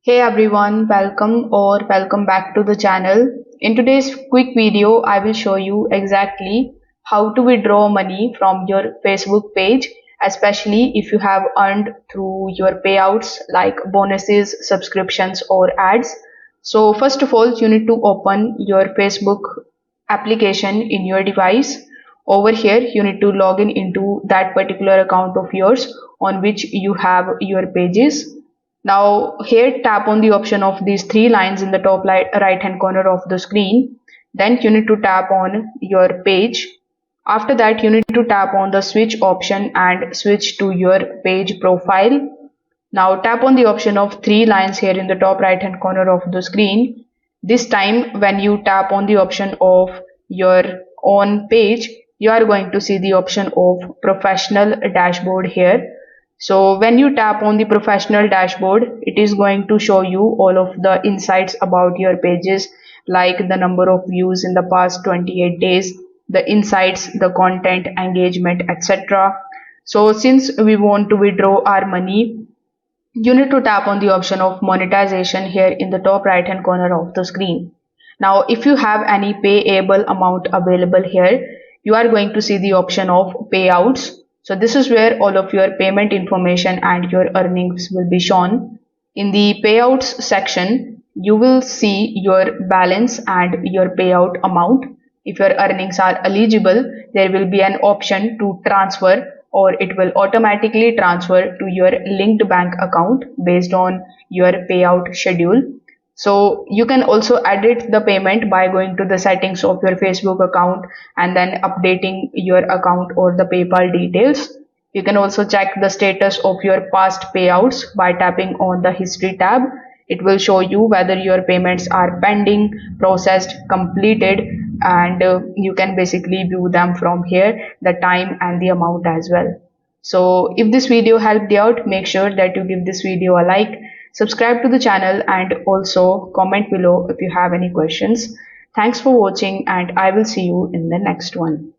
Hey everyone, welcome back to the channel. In today's quick video, I will show you exactly how to withdraw money from your Facebook page, especially if you have earned through your payouts like bonuses, subscriptions or ads. So first of all, you need to open your Facebook application in your device. Over here, you need to log in into that particular account of yours on which you have your pages. Now here tap on the option of these three lines in the top right hand corner of the screen. Then you need to tap on your page. After that you need to tap on the switch option and switch to your page profile. Now tap on the option of three lines here in the top right hand corner of the screen. This time when you tap on the option of your own page, you are going to see the option of professional dashboard here. So when you tap on the professional dashboard, it is going to show you all of the insights about your pages, like the number of views in the past 28 days, the insights, the content, engagement, etc. So since we want to withdraw our money, you need to tap on the option of monetization here in the top right hand corner of the screen. Now, if you have any payable amount available here, you are going to see the option of payouts. So this is where all of your payment information and your earnings will be shown. In the payouts section, you will see your balance and your payout amount. If your earnings are eligible, there will be an option to transfer, or it will automatically transfer to your linked bank account based on your payout schedule. So you can also edit the payment by going to the settings of your Facebook account and then updating your account or the PayPal details. You can also check the status of your past payouts by tapping on the history tab. It will show you whether your payments are pending, processed, completed, and you can basically view them from here, the time and the amount as well. So if this video helped you out, make sure that you give this video a like, subscribe to the channel and also comment below if you have any questions. Thanks for watching and I will see you in the next one.